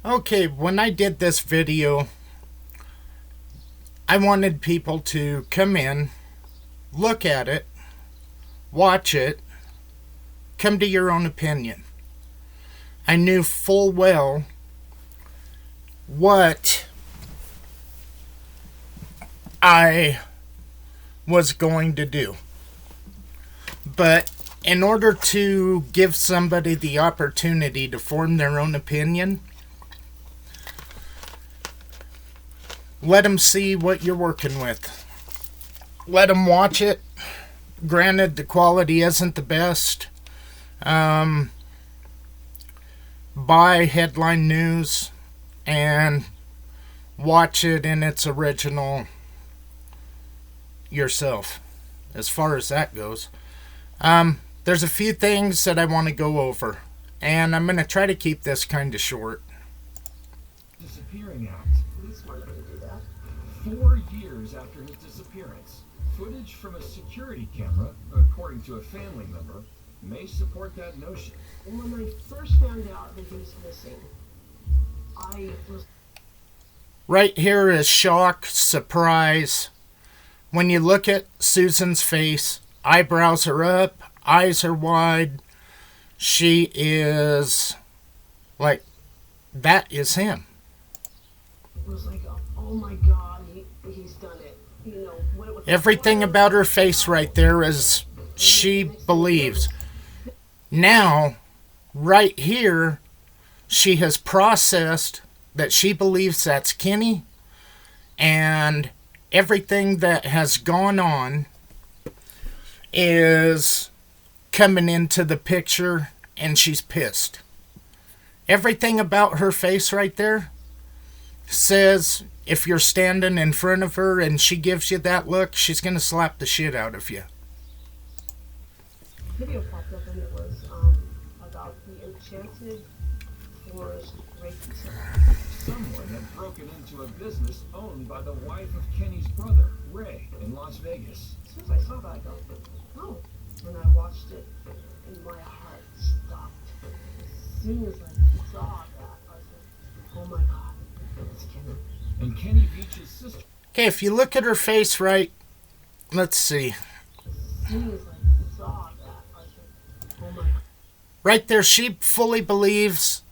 Okay, when I did this video, I wanted people to come in, look at it, watch it, come to your own opinion. I knew full well what I was going to do. But in order to give somebody the opportunity to form their own opinion, let them see what you're working with. Let them watch it. Granted, the quality isn't the best. Buy headline news and watch it in its original yourself, as far as that goes. There's a few things that I want to go over, and I'm going to try to keep this kind of short. Disappearing Act. Police weren't going to do that. 4 years after his disappearance, footage from a security camera, according to a family member, may support that notion. And when I first found out that he was missing, I was... Right here is shock, surprise. When you look at Susan's face, eyebrows are up, eyes are wide. She is like, that is him. It was like, oh my God, he's done it. You know, everything about her face right there is she believes. Now, right here, she has processed that she believes that's Kenny, and everything that has gone on is coming into the picture, and she's pissed. Everything about her face right there says if you're standing in front of her and she gives you that look, she's going to slap the shit out of you. Video popped up and it was about the Enchanted Forest Reiki Center. Someone had broken into a business owned by the wife of Kenny's brother, Ray, in Las Vegas. As soon as I saw that, I go, oh. And I watched it, and my heart stopped. As soon as I saw that, I was like, oh my God, it's Kenny. And Kenny Beach's sister. Okay, if you look at her face right, let's see. As soon as I saw that, I was like, oh my God. Right there, she fully believes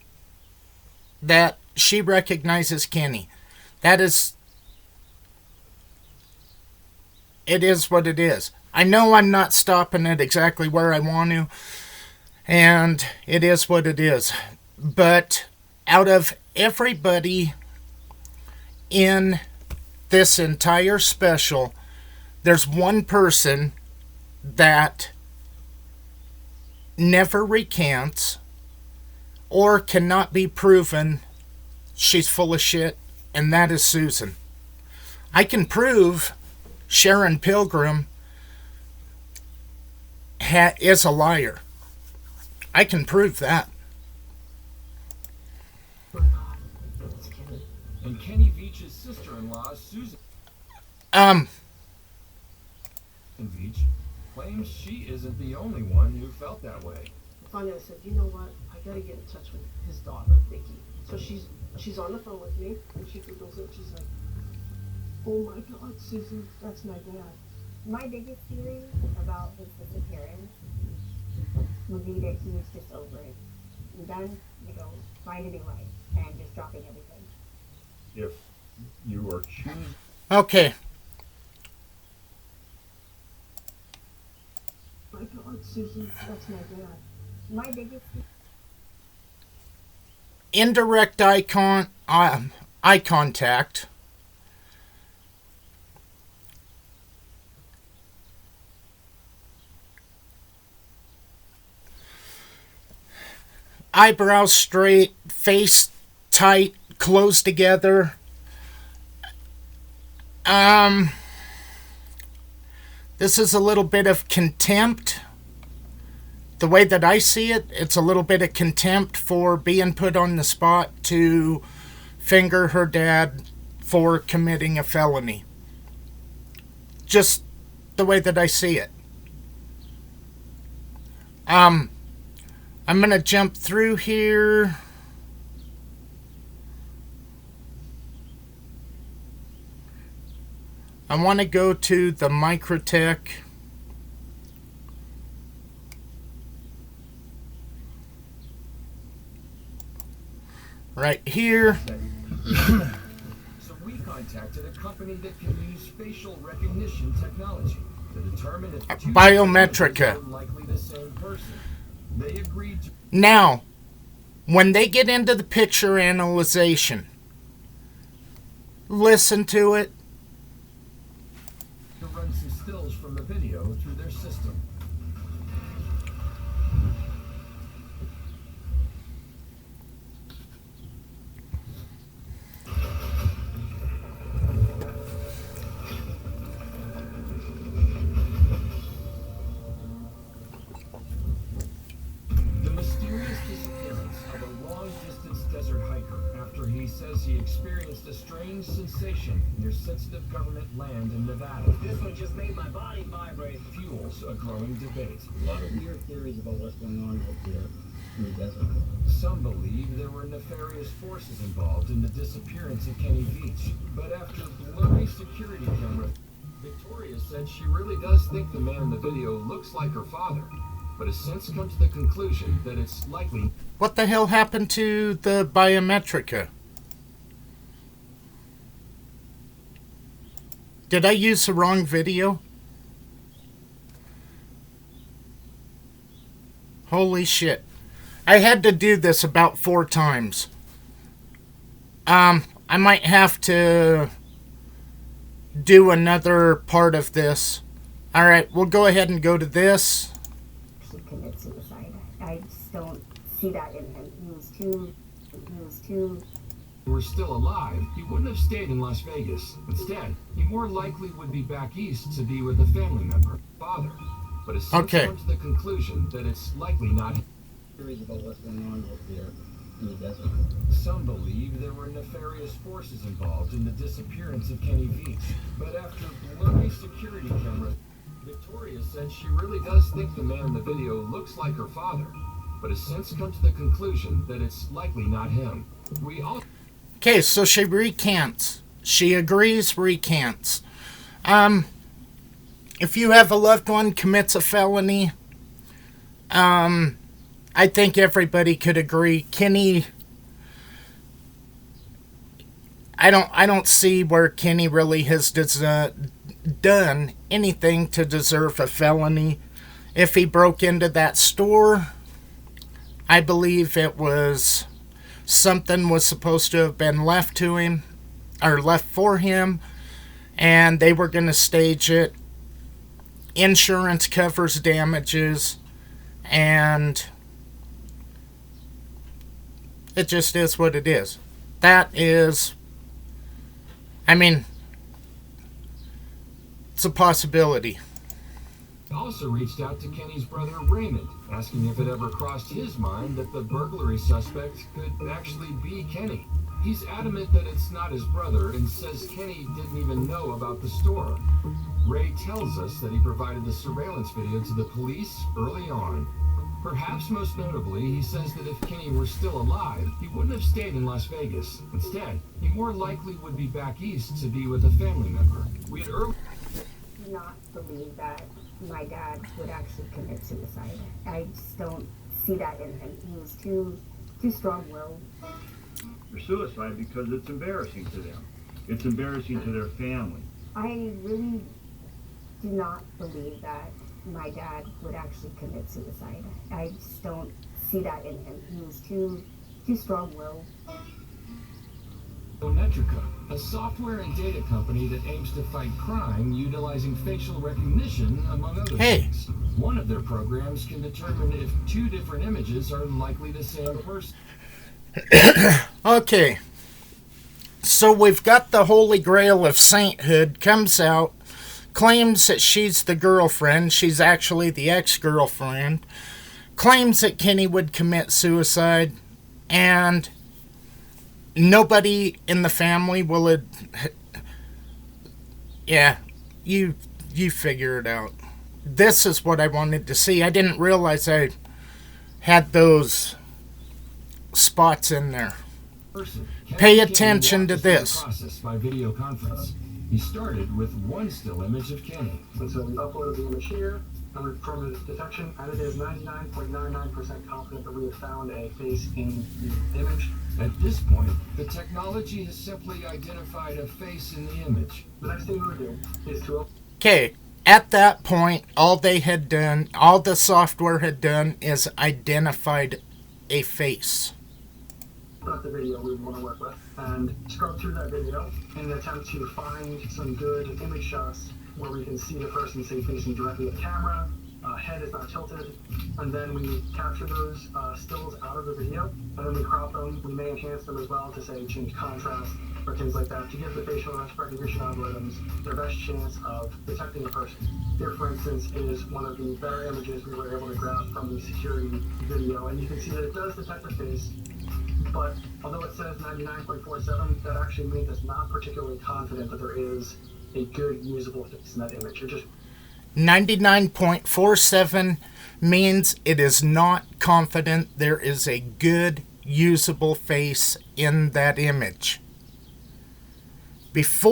that she recognizes Kenny. That is... it is what it is. I know I'm not stopping it exactly where I want to, and it is what it is. But out of everybody in this entire special, there's one person that never recants or cannot be proven she's full of shit, and that is Susan. I can prove Sharon Pilgrim is a liar. I can prove that. Oh my God, it's Kenny. And Kenny Beach's sister-in-law, Susan Beach, claims she isn't the only one who felt that way. Finally, I said, you know what? I gotta get in touch with his daughter, Vicky. So she's on the phone with me, and she googles it. She's like, oh my God, Susan, that's my dad. My biggest theory about his disappearance would be that he was just over it. And done, find a new life, and just dropping everything. If you are choosing... Okay. My God, Susan, that's my dad. My biggest Indirect eye contact. Eyebrows straight, face tight, close together. This is a little bit of contempt. The way that I see it, it's a little bit of contempt for being put on the spot to finger her dad for committing a felony. Just the way that I see it. I'm going to jump through here. I want to go to the Microtech. Right here. So we contacted a company that can use facial recognition technology to determine if two Biometrica. are likely the same person. They agreed to Now, when they get into the picture analyzation, listen to it. run some stills from the video through their system. The mysterious disappearance of a long-distance desert hiker after he says he experienced a strange sensation near sensitive government land in Nevada. This one just made my body vibrate. Fuels a growing debate. A lot of weird theories about what's going on up there in the desert. Some believe there were nefarious forces involved in the disappearance of Kenny Beach. But after blurry security camera, Victoria said she really does think the man in the video looks like her father, but has since come to the conclusion that it's likely. What the hell happened to the Biometrica? Did I use the wrong video? Holy shit. I had to do this about 4 times. I might have to do another part of this. Alright, we'll go ahead and go to this. He commit suicide. I just don't see that in him. He was too Were still alive, he wouldn't have stayed in Las Vegas. Instead, he more likely would be back east to be with a family member, father. But has since come to the conclusion that it's likely not. Theories about what's going on up there in the desert. Some believe there were nefarious forces involved in the disappearance of Kenny Beach. But after blurry security camera, Victoria said she really does think the man in the video looks like her father, but has since come to the conclusion that it's likely not him. Okay, so she recants. She agrees, recants. If you have a loved one commits a felony, I think everybody could agree. Kenny, I don't see where Kenny really has done anything to deserve a felony. If he broke into that store, I believe it was something was supposed to have been left to him, or left for him, and they were going to stage it. Insurance covers damages, and it just is what it is. That is, I mean, it's a possibility. Also reached out to Kenny's brother Raymond, asking if it ever crossed his mind that the burglary suspect could actually be Kenny. He's adamant that it's not his brother and says Kenny didn't even know about the store. Ray tells us that he provided the surveillance video to the police early on. Perhaps most notably, he says that if Kenny were still alive, he wouldn't have stayed in Las Vegas. Instead, he more likely would be back east to be with a family member. We had early not believe that my dad would actually commit suicide. I just don't see that in him. He was too strong-willed. For suicide because it's embarrassing to them. It's embarrassing to their family. I really do not believe that my dad would actually commit suicide. I just don't see that in him. He was too strong-willed. Biometrica, a software and data company that aims to fight crime utilizing facial recognition, among other things. One of their programs can determine if 2 different images are likely the same person. Okay, so we've got the Holy Grail of sainthood comes out, claims that she's the girlfriend, she's actually the ex-girlfriend, claims that Kenny would commit suicide, and nobody in the family will yeah, you figure it out. This is what I wanted to see. I didn't realize I had those spots in there. Pay attention to this. By video conference. He started with one still image of Kenny. And so we uploaded the image here, and we performed a detection, and it is 99.99% confident that we have found a face in the image. At this point, the technology has simply identified a face in the image. The next thing we would do is to Okay, at that point, all the software had done is identified a face. open up the video we want to work with and scrub through that video in an attempt to find some good image shots where we can see the person, say, facing directly at the camera, head is not tilted, and then we capture those stills out of the video, and then we crop them. We may enhance them as well to, say, change contrast or things like that to give the facial recognition algorithms their best chance of detecting a person. Here, for instance, is one of the better images we were able to grab from the security video, and you can see that it does detect the face, but although it says 99.47, that actually means it's not particularly confident that there is a good usable face in that image. You're just 99.47 means it is not confident there is a good usable face in that image. This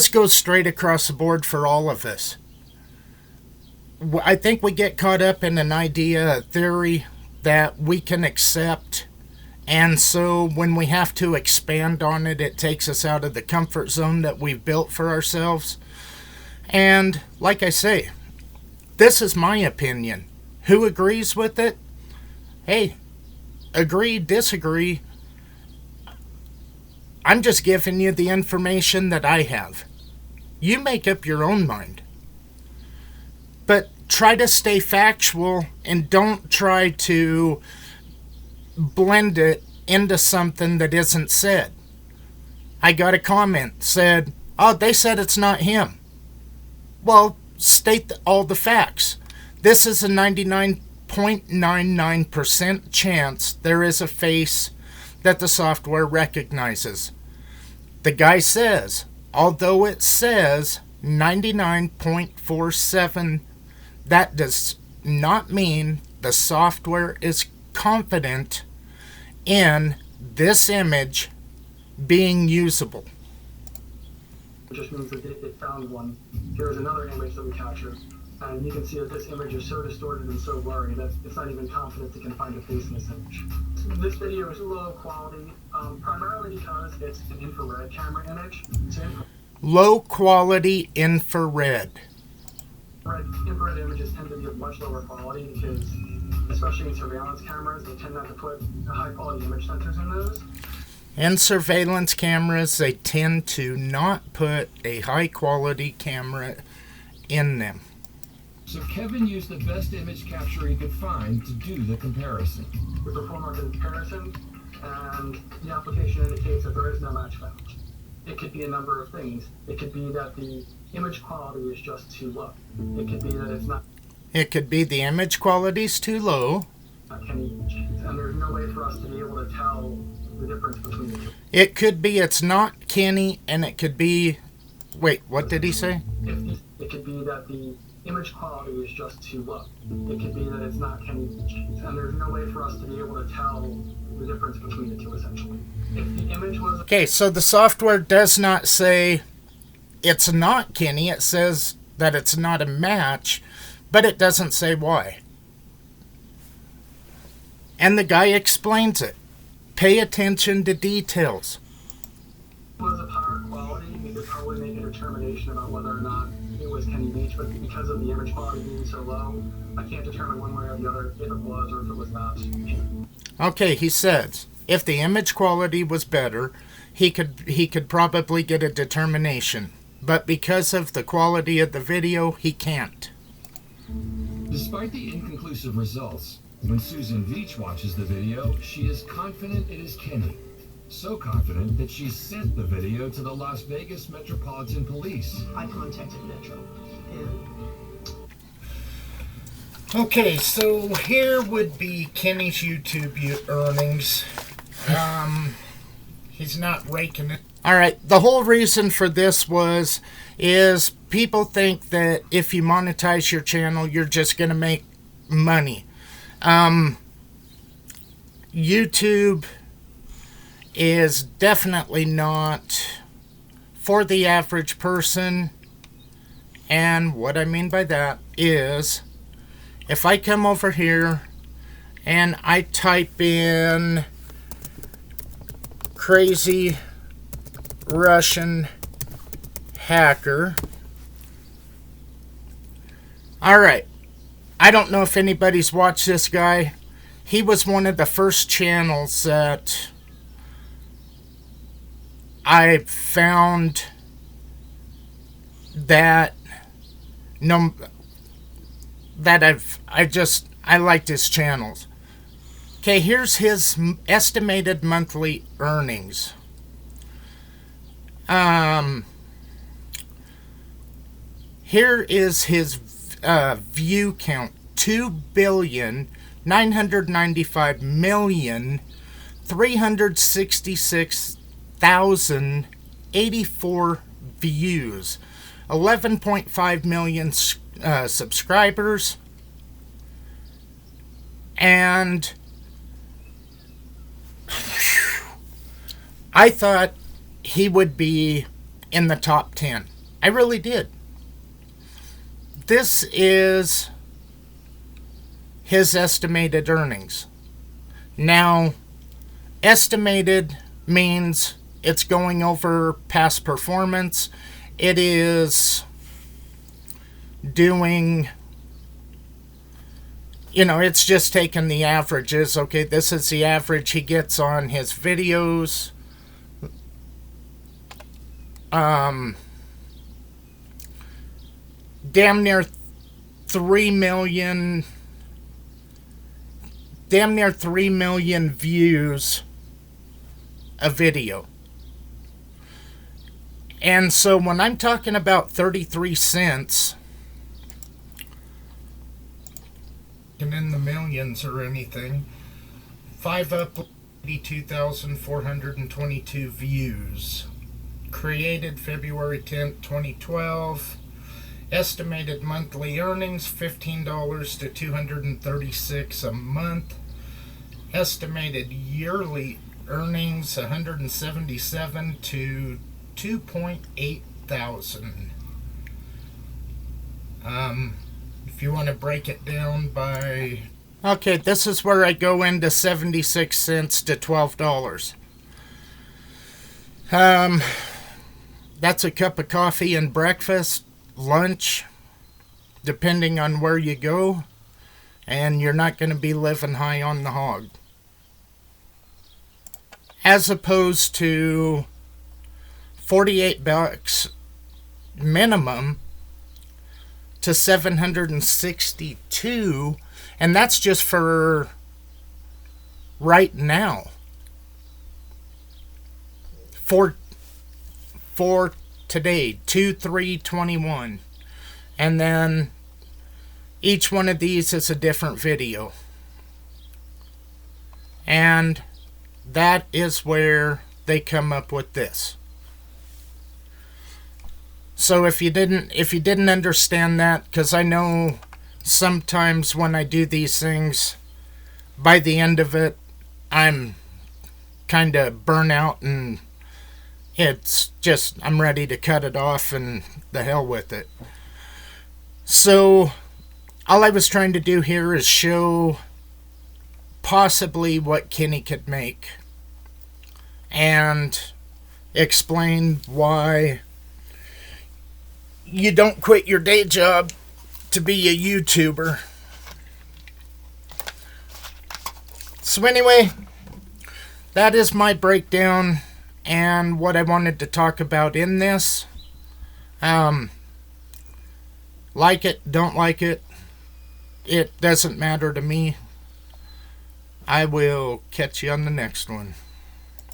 goes straight across the board for all of us. I think we get caught up in an idea, a theory that we can accept, and so when we have to expand on it, it takes us out of the comfort zone that we've built for ourselves. And like I say, this is my opinion. Who agrees with it? Hey, agree, disagree. I'm just giving you the information that I have. You make up your own mind. But try to stay factual and don't try to blend it into something that isn't said. I got a comment said, oh, they said it's not him. Well, state all the facts. This is a 99.99% chance there is a face that the software recognizes. The guy says, although it says 99.47, that does not mean the software is confident in this image being usable. It just means that it found one. Here's another image that we captured, and you can see that this image is so distorted and so blurry that it's not even confident it can find a face in this image. This video is low quality, primarily because it's an infrared camera image. Low quality infrared. Infrared images tend to be of much lower quality because, especially in surveillance cameras, they tend not to put high quality image sensors in those. In surveillance cameras, they tend to not put a high quality camera in them. So Kevin used the best image capture he could find to do the comparison. We perform our comparison, and the application indicates that there is no match found. It could be a number of things. It could be that the image quality is just too low. It could be that it's not. It could be the image quality's too low. And there's no way for us to be able to tell the difference between the two. It could be it's not Kenny, and it could be... Wait, what did he say? It could be that the image quality is just too low. It could be that it's not Kenny, and there's no way for us to be able to tell the difference between the two, essentially. If the image was... Okay, so the software does not say it's not Kenny. It says that it's not a match, but it doesn't say why. And the guy explains it. Pay attention to details. If it was of higher quality, we could probably make a determination about whether or not it was Kenny Beach, but because of the image quality being so low, I can't determine one way or the other if it was or if it was not. Okay, he says if the image quality was better, he could probably get a determination. But because of the quality of the video, he can't. Despite the inconclusive results, when Susan Veach watches the video, she is confident it is Kenny. So confident that she sent the video to the Las Vegas Metropolitan Police. I contacted Metro, and Okay, so here would be Kenny's YouTube earnings. He's not raking it. Alright, the whole reason for this is people think that if you monetize your channel, you're just going to make money. YouTube is definitely not for the average person. And what I mean by that is, if I come over here and I type in crazy Russian hacker. Alright, I don't know if anybody's watched this guy. He was one of the first channels that I found that I liked his channels. Okay, here's his estimated monthly earnings. Here is his view count: 2,995,366,084 views, 11.5 million subscribers, and I thought he would be in the top 10. I really did. This is his estimated earnings. Now, estimated means it's going over past performance. It is doing, it's just taking the averages. Okay, this is the average he gets on his videos. Damn near 3 million views a video. And so when I'm talking about 33 cents, and in the millions or anything, 5 up, 82,422 views. Created February 10th, 2012. Estimated monthly earnings $15 to $236 a month. Estimated yearly earnings $177 to $2.8 thousand. If you want to break it down by... Okay, this is where I go into 76 cents to $12. That's a cup of coffee and breakfast, lunch, depending on where you go, and you're not going to be living high on the hog. As opposed to $48 minimum to $762, and that's just for right now. For today, 2/3/21, and then each one of these is a different video, and that is where they come up with this. So if you didn't understand that, because I know sometimes when I do these things, by the end of it, I'm kind of burnt out and it's just, I'm ready to cut it off and the hell with it. So all I was trying to do here is show possibly what Kenny could make and explain why you don't quit your day job to be a YouTuber. So anyway, that is my breakdown and what I wanted to talk about in this. Like it, don't like it, it doesn't matter to me. I will catch you on the next one.